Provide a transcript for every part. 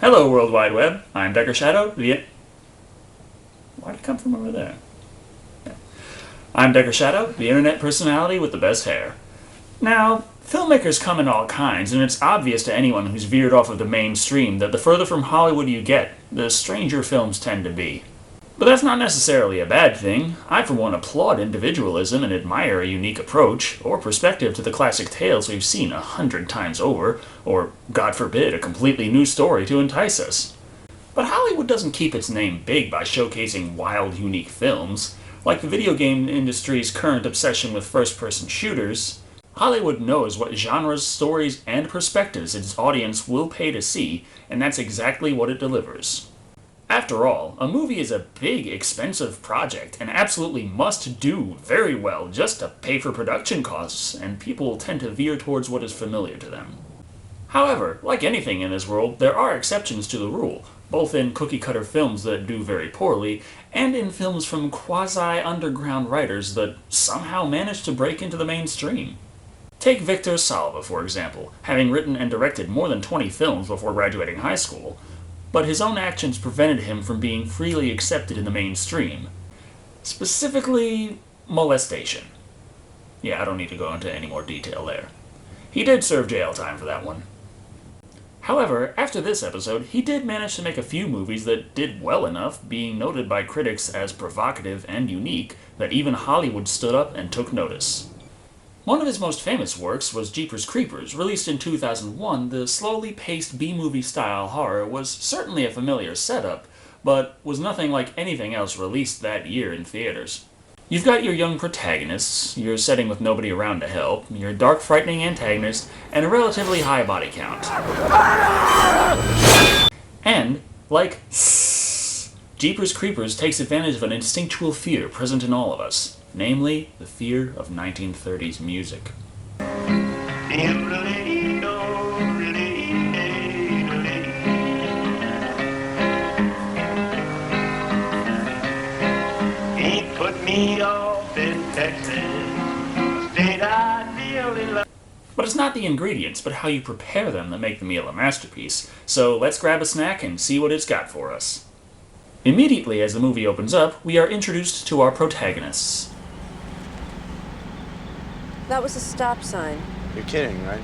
Hello, World Wide Web. I'm Decker Shado. Why'd it come from over there? Yeah. I'm Decker Shado, the internet personality with the best hair. Now, filmmakers come in all kinds, and it's obvious to anyone who's veered off of the mainstream that the further from Hollywood you get, the stranger films tend to be. But that's not necessarily a bad thing. I, for one, applaud individualism and admire a unique approach, or perspective to the classic tales we've seen 100 times over, or, God forbid, a completely new story to entice us. But Hollywood doesn't keep its name big by showcasing wild, unique films. Like the video game industry's current obsession with first-person shooters, Hollywood knows what genres, stories, and perspectives its audience will pay to see, and that's exactly what it delivers. After all, a movie is a big, expensive project and absolutely must do very well just to pay for production costs, and people tend to veer towards what is familiar to them. However, like anything in this world, there are exceptions to the rule, both in cookie-cutter films that do very poorly, and in films from quasi-underground writers that somehow manage to break into the mainstream. Take Victor Salva, for example, having written and directed more than 20 films before graduating high school, but his own actions prevented him from being freely accepted in the mainstream. Specifically, molestation. Yeah, I don't need to go into any more detail there. He did serve jail time for that one. However, after this episode, he did manage to make a few movies that did well enough, being noted by critics as provocative and unique, that even Hollywood stood up and took notice. One of his most famous works was Jeepers Creepers. Released in 2001, the slowly paced B-movie style horror was certainly a familiar setup, but was nothing like anything else released that year in theaters. You've got your young protagonists, your setting with nobody around to help, your dark, frightening antagonist, and a relatively high body count. And, like Jeepers Creepers takes advantage of an instinctual fear present in all of us. Namely, the fear of 1930s music. He put me off in Texas, state I dearly love. But it's not the ingredients, but how you prepare them that make the meal a masterpiece. So let's grab a snack and see what it's got for us. Immediately as the movie opens up, we are introduced to our protagonists. That was a stop sign. You're kidding, right?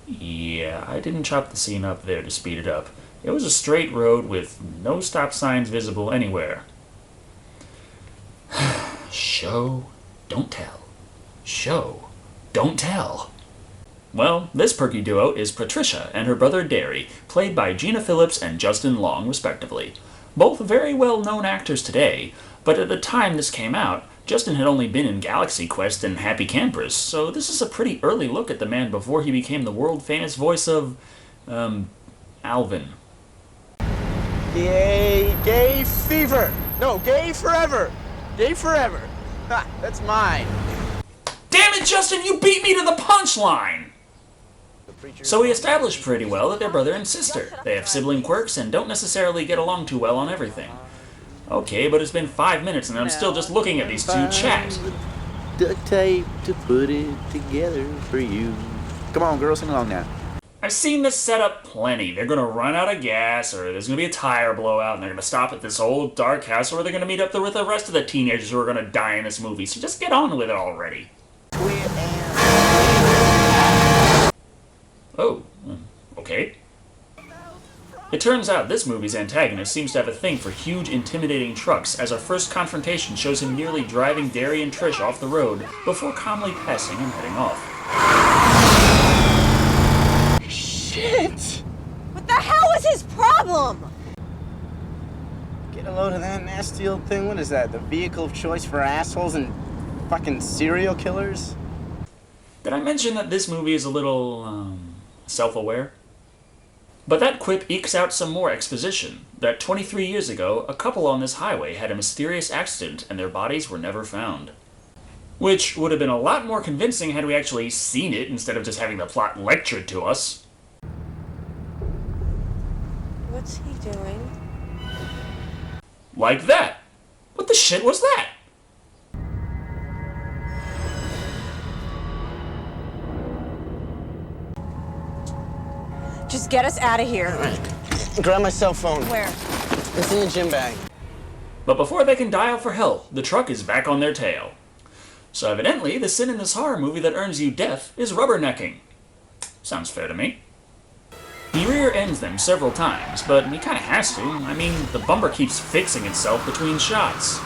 Yeah, I didn't chop the scene up there to speed it up. It was a straight road with no stop signs visible anywhere. Show, don't tell. Show, don't tell. Well, this perky duo is Patricia and her brother Derry, played by Gina Phillips and Justin Long, respectively. Both very well-known actors today, but at the time this came out, Justin had only been in Galaxy Quest and Happy Campers, so this is a pretty early look at the man before he became the world-famous voice of, Alvin. Gay fever! No, gay forever! Gay forever! Ha, that's mine! Damn it, Justin, you beat me to the punchline! So we established pretty well that they're brother and sister. They have sibling quirks and don't necessarily get along too well on everything. Okay, but it's been 5 minutes and I'm still just looking at these two chat. Duct tape to put it together for you. Come on, girls, sing along now. I've seen this setup plenty. They're gonna run out of gas, or there's gonna be a tire blowout, and they're gonna stop at this old dark house, or they're gonna meet up with the rest of the teenagers who are gonna die in this movie. So just get on with it already. Oh, okay. It turns out this movie's antagonist seems to have a thing for huge, intimidating trucks, as our first confrontation shows him nearly driving Derry and Trish off the road before calmly passing and heading off. Shit! What the hell is his problem? Get a load of that nasty old thing. What is that? The vehicle of choice for assholes and fucking serial killers? Did I mention that this movie is a little, self-aware? But that quip ekes out some more exposition, that 23 years ago, a couple on this highway had a mysterious accident and their bodies were never found. Which would have been a lot more convincing had we actually seen it instead of just having the plot lectured to us. What's he doing? Like that! What the shit was that? Just get us out of here. All right. Grab my cell phone. Where? It's in your gym bag. But before they can dial for help, the truck is back on their tail. So evidently, the sin in this horror movie that earns you death is rubbernecking. Sounds fair to me. He rear-ends them several times, but he kinda has to. I mean, the bumper keeps fixing itself between shots.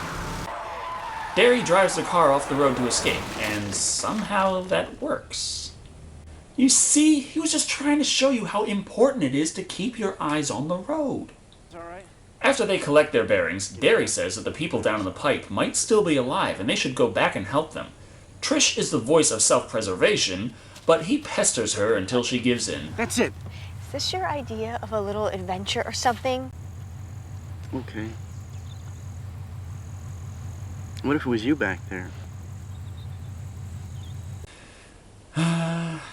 Derry drives the car off the road to escape, and somehow that works. You see, he was just trying to show you how important it is to keep your eyes on the road. After they collect their bearings, Derry says that the people down in the pipe might still be alive and they should go back and help them. Trish is the voice of self-preservation, but he pesters her until she gives in. That's it. Is this your idea of a little adventure or something? Okay. What if it was you back there?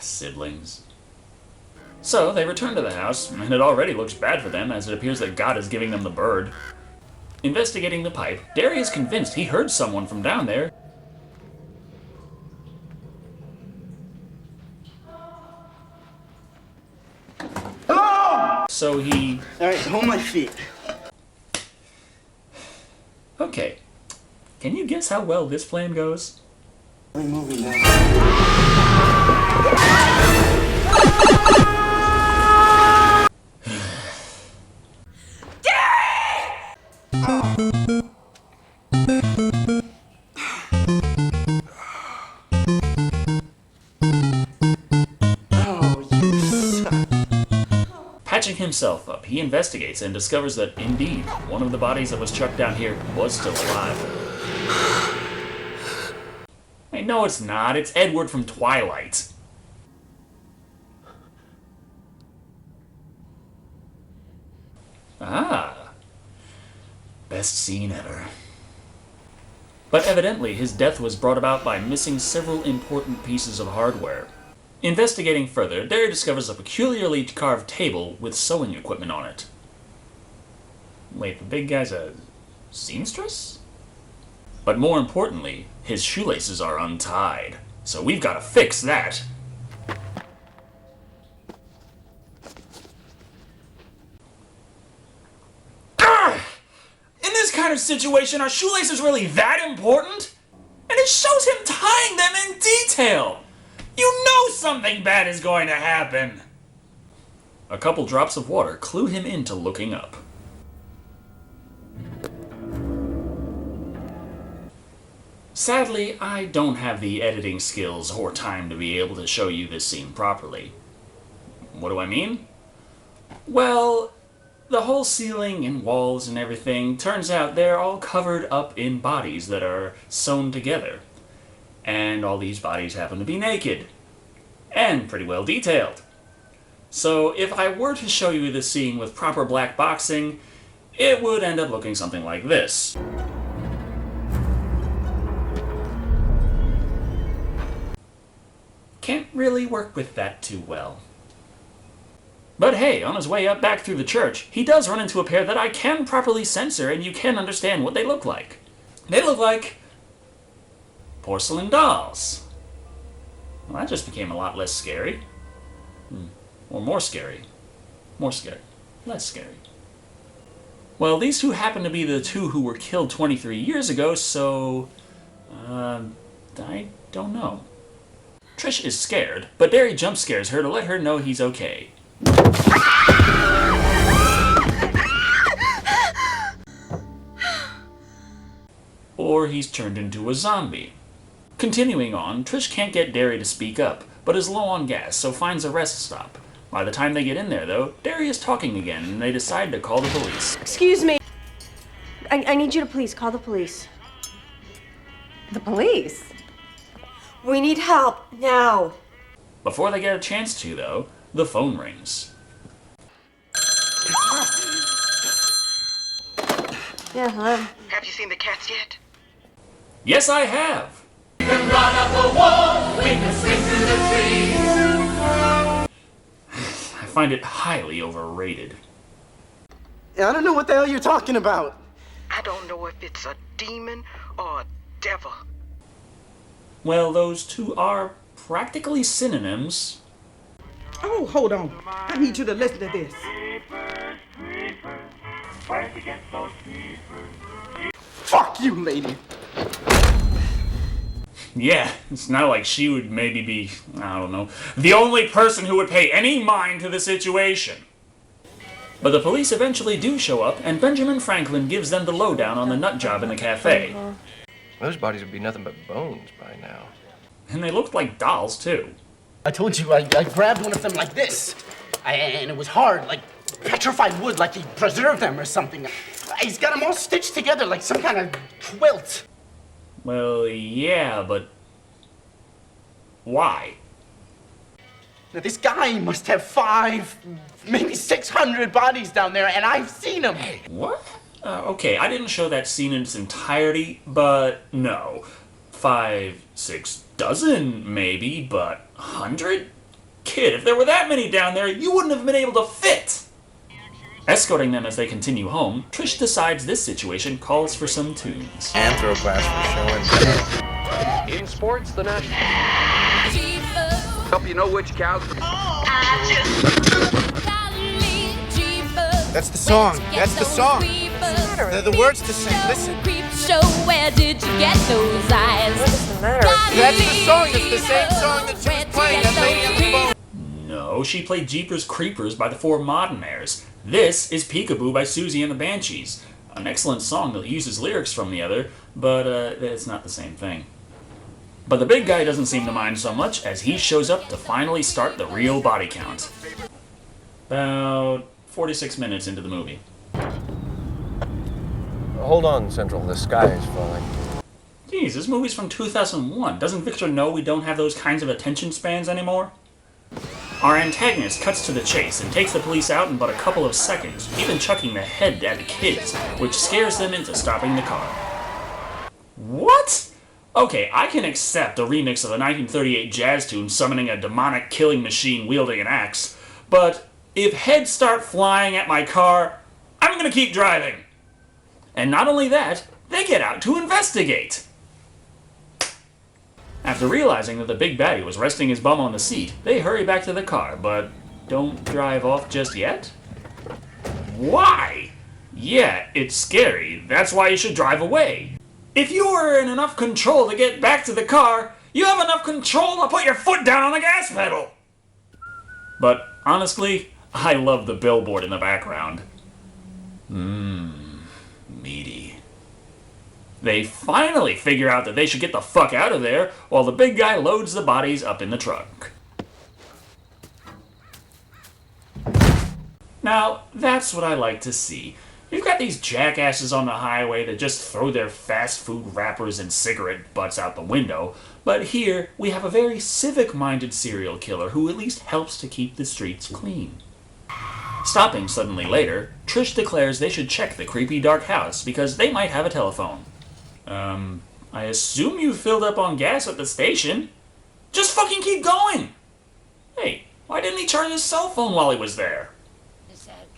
Siblings. So, they return to the house, and it already looks bad for them as it appears that God is giving them the bird. Investigating the pipe, Derry is convinced he heard someone from down there. So he... All right, hold my feet. Okay. Can you guess how well this plan goes? Let me move you now. Patching himself up, he investigates and discovers that, indeed, one of the bodies that was chucked down here was still alive. Hey, no, it's not. It's Edward from Twilight. Ah. Best scene ever. But evidently, his death was brought about by missing several important pieces of hardware. Investigating further, Derry discovers a peculiarly carved table with sewing equipment on it. Wait, the big guy's a seamstress? But more importantly, his shoelaces are untied. So we've got to fix that. In this kind of situation, are shoelaces really that important? And it shows him tying them in detail! You know something bad is going to happen! A couple drops of water clue him into looking up. Sadly, I don't have the editing skills or time to be able to show you this scene properly. What do I mean? Well, the whole ceiling and walls and everything, turns out they're all covered up in bodies that are sewn together. And all these bodies happen to be naked. And pretty well detailed. So if I were to show you this scene with proper black boxing, it would end up looking something like this. Can't really work with that too well. But hey, on his way up back through the church, he does run into a pair that I can properly censor and you can understand what they look like. They look like porcelain dolls. Well, that just became a lot less scary. Or more scary. More scary. Less scary. Well, these two happen to be the two who were killed 23 years ago, so... I don't know. Trish is scared, but Derry jump scares her to let her know he's okay. Or he's turned into a zombie. Continuing on, Trish can't get Derry to speak up, but is low on gas, so finds a rest stop. By the time they get in there, though, Derry is talking again, and they decide to call the police. Excuse me. I need you to please call the police. The police? We need help now. Before they get a chance to, though, the phone rings. Yeah, hello. Have you seen the cats yet? Yes, I have! We can run up a wall, we can swing through the trees. I find it highly overrated. I don't know what the hell you're talking about. I don't know if it's a demon or a devil. Well, those two are practically synonyms. Oh, hold on. I need you to listen to this. Fuck you, lady. Yeah, it's not like she would maybe be, I don't know, the only person who would pay any mind to the situation. But the police eventually do show up, and Benjamin Franklin gives them the lowdown on the nut job in the cafe. Those bodies would be nothing but bones by now. And they looked like dolls, too. I told you, I grabbed one of them like this. And it was hard, like petrified wood, like he preserved them or something. He's got them all stitched together like some kind of quilt. Well, yeah, but why? Now, this guy must have 500, maybe 600 bodies down there, and I've seen them. What? Okay, I didn't show that scene in its entirety, but no. 5, 6 dozen, maybe, but 100? Kid, if there were that many down there, you wouldn't have been able to fit! Escorting them as they continue home, Trish decides this situation calls for some tunes. Anthroplasty showing. In sports, the national. Help you know which cows. That's the song. That's the song. They're the words to sing. Listen. Show, where did you get those eyes? What is the matter? That's the song. It's the same song that she was playing. That lady on the phone. No, she played Jeepers Creepers by the Four Modernaires. This is Peekaboo by Susie and the Banshees. An excellent song that uses lyrics from the other, but it's not the same thing. But the big guy doesn't seem to mind so much as he shows up to finally start the real body count. About 46 minutes into the movie. Hold on, Central. The sky is falling. Geez, this movie's from 2001. Doesn't Victor know we don't have those kinds of attention spans anymore? Our antagonist cuts to the chase and takes the police out in but a couple of seconds, even chucking the head at the kids, which scares them into stopping the car. What? Okay, I can accept a remix of a 1938 jazz tune summoning a demonic killing machine wielding an axe, but if heads start flying at my car, I'm gonna keep driving. And not only that, they get out to investigate. After realizing that the big baddie was resting his bum on the seat, they hurry back to the car, but don't drive off just yet? Why? Yeah, it's scary. That's why you should drive away. If you are in enough control to get back to the car, you have enough control to put your foot down on the gas pedal. But honestly, I love the billboard in the background. Meaty. They finally figure out that they should get the fuck out of there while the big guy loads the bodies up in the trunk. Now, that's what I like to see. You've got these jackasses on the highway that just throw their fast food wrappers and cigarette butts out the window, but here we have a very civic-minded serial killer who at least helps to keep the streets clean. Stopping suddenly later, Trish declares they should check the creepy dark house because they might have a telephone. I assume you filled up on gas at the station. Just fucking keep going! Hey, why didn't he charge his cell phone while he was there?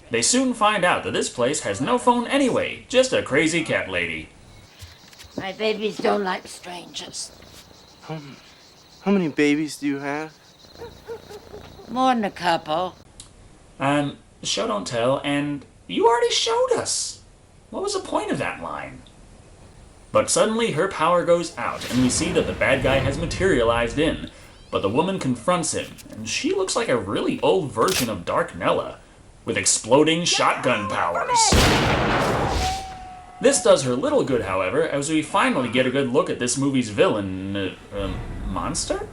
They soon find out that this place has no phone anyway, just a crazy cat lady. My babies don't like strangers. How many babies do you have? More than a couple. Show don't tell, and you already showed us. What was the point of that line? But suddenly her power goes out, and we see that the bad guy has materialized in. But the woman confronts him, and she looks like a really old version of Dark Nella, with exploding shotgun powers. This does her little good, however, as we finally get a good look at this movie's villain, monster?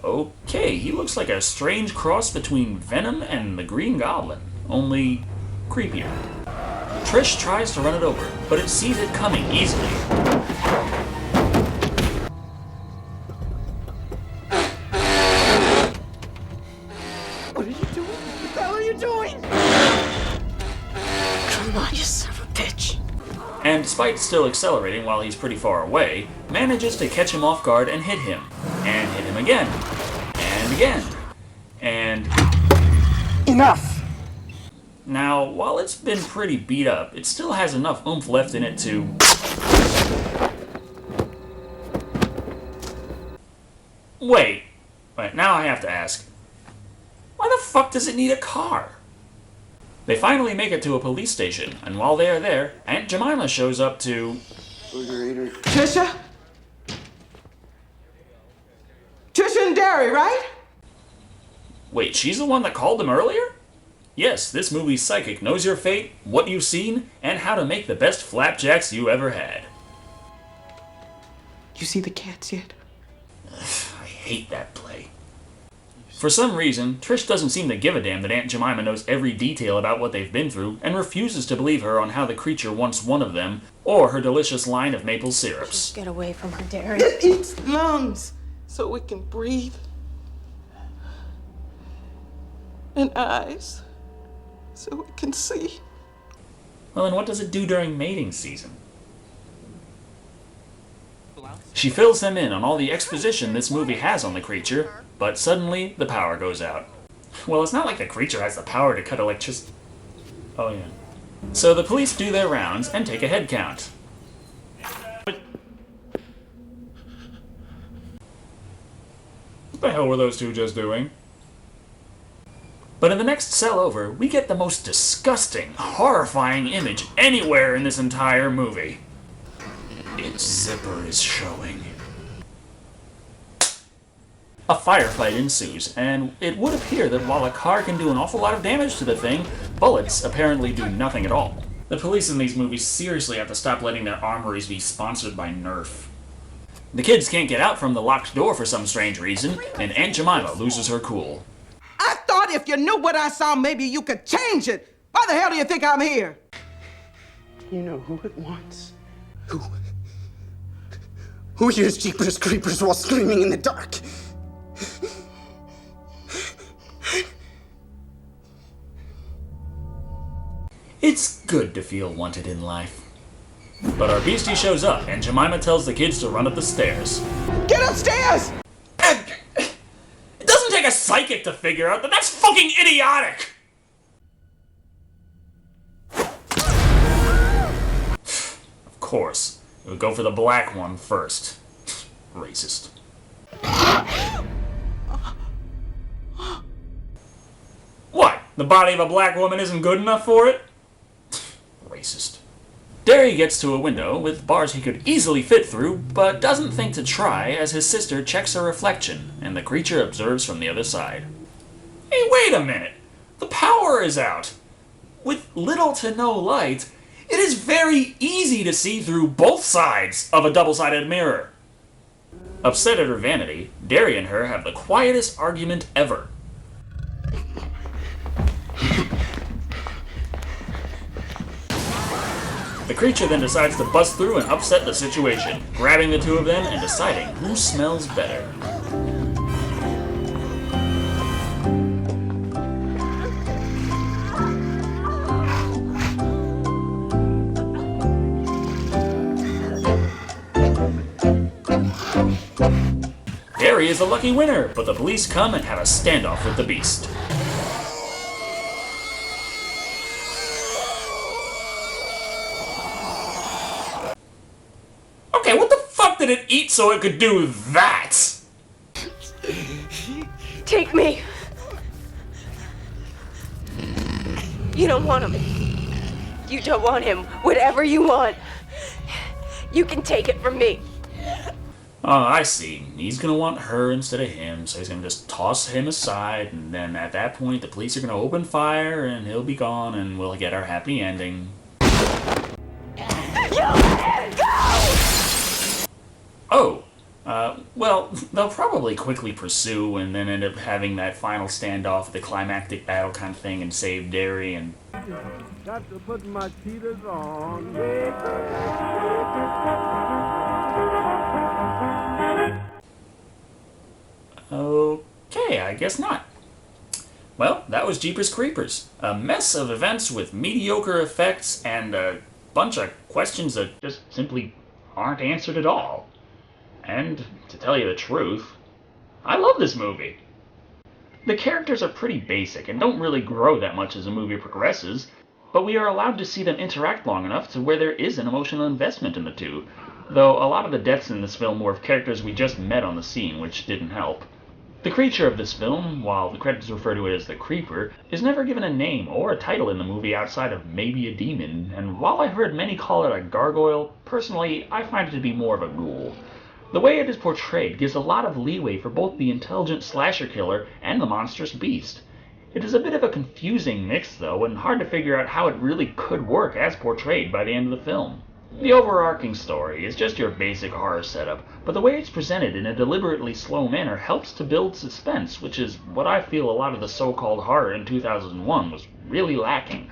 Okay, he looks like a strange cross between Venom and the Green Goblin, only creepier. Trish tries to run it over, but it sees it coming easily. What are you doing? What the hell are you doing? Come on, you son of a bitch. And despite still accelerating while he's pretty far away, manages to catch him off guard and hit him. And hit him again. And again. And... Enough! Now, while it's been pretty beat up, it still has enough oomph left in it to... Wait, now I have to ask. Why the fuck does it need a car? They finally make it to a police station, and while they are there, Aunt Jemima shows up to... Trisha? Trisha and Derry, right? Wait, she's the one that called them earlier? Yes, this movie's psychic knows your fate, what you've seen, and how to make the best flapjacks you ever had. You see the cats yet? I hate that play. For some reason, Trish doesn't seem to give a damn that Aunt Jemima knows every detail about what they've been through, and refuses to believe her on how the creature wants one of them, or her delicious line of maple syrups. Just get away from her, Derry. It eats lungs so we can breathe. And eyes so we can see. Well, then what does it do during mating season? She fills them in on all the exposition this movie has on the creature, but suddenly the power goes out. Well, it's not like the creature has the power to cut electricity. Oh, yeah. So the police do their rounds and take a head count. What the hell were those two just doing? But in the next cell over, we get the most disgusting, horrifying image anywhere in this entire movie. Its zipper is showing. A firefight ensues, and it would appear that while a car can do an awful lot of damage to the thing, bullets apparently do nothing at all. The police in these movies seriously have to stop letting their armories be sponsored by Nerf. The kids can't get out from the locked door for some strange reason, and Aunt Jemima loses her cool. I thought if you knew what I saw, maybe you could change it. Why the hell do you think I'm here? You know who it wants? Who hears Jeepers Creepers while screaming in the dark? It's good to feel wanted in life. But our beastie shows up, and Jemima tells the kids to run up the stairs. Get upstairs! It doesn't take a psychic to figure out that that's fucking idiotic! Of course, it would go for the black one first. Racist. What? The body of a black woman isn't good enough for it? Racist. Derry gets to a window with bars he could easily fit through, but doesn't think to try as his sister checks her reflection, and the creature observes from the other side. Hey, wait a minute! The power is out! With little to no light, it is very easy to see through both sides of a double-sided mirror. Upset at her vanity, Derry and her have the quietest argument ever. The creature then decides to bust through and upset the situation, grabbing the two of them and deciding who smells better. Derry is the lucky winner, but the police come and have a standoff with the beast. Okay, what the fuck did it eat so it could do that? Take me. You don't want him. You don't want him. Whatever you want, you can take it from me. Oh, I see. He's gonna want her instead of him, so he's gonna just toss him aside, and then at that point the police are gonna open fire, and he'll be gone, and we'll get our happy ending. Oh, well, they'll probably quickly pursue and then end up having that final standoff, the climactic battle kind of thing, and save Derry and... Got to put my cheetahs on. Okay, I guess not. Well, that was Jeepers Creepers. A mess of events with mediocre effects and a bunch of questions that just simply aren't answered at all. And, to tell you the truth, I love this movie. The characters are pretty basic and don't really grow that much as the movie progresses, but we are allowed to see them interact long enough to where there is an emotional investment in the two, though a lot of the deaths in this film were of characters we just met on the scene, which didn't help. The creature of this film, while the credits refer to it as the Creeper, is never given a name or a title in the movie outside of maybe a demon, and while I've heard many call it a gargoyle, personally I find it to be more of a ghoul. The way it is portrayed gives a lot of leeway for both the intelligent slasher killer and the monstrous beast. It is a bit of a confusing mix though, and hard to figure out how it really could work as portrayed by the end of the film. The overarching story is just your basic horror setup, but the way it's presented in a deliberately slow manner helps to build suspense, which is what I feel a lot of the so-called horror in 2001 was really lacking.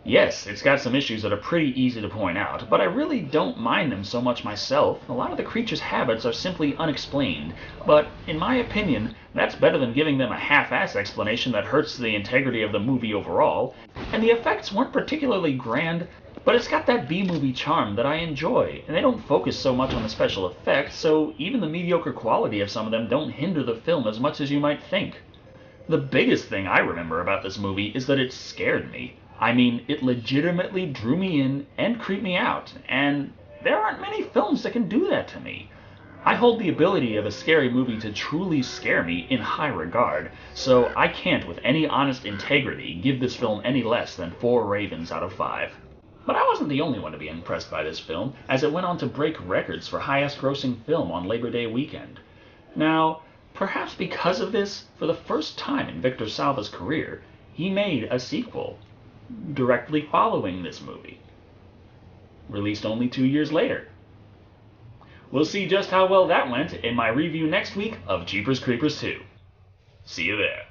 Yes, it's got some issues that are pretty easy to point out, but I really don't mind them so much myself. A lot of the creature's habits are simply unexplained, but in my opinion, that's better than giving them a half-ass explanation that hurts the integrity of the movie overall, and the effects weren't particularly grand, but it's got that B-movie charm that I enjoy, and they don't focus so much on the special effects, so even the mediocre quality of some of them don't hinder the film as much as you might think. The biggest thing I remember about this movie is that it scared me. I mean, it legitimately drew me in and creeped me out, and there aren't many films that can do that to me. I hold the ability of a scary movie to truly scare me in high regard, so I can't with any honest integrity give this film any less than 4 ravens out of 5. But I wasn't the only one to be impressed by this film, as it went on to break records for highest grossing film on Labor Day weekend. Now, perhaps because of this, for the first time in Victor Salva's career, he made a sequel, directly following this movie, released only 2 years later. We'll see just how well that went in my review next week of Jeepers Creepers 2. See you there.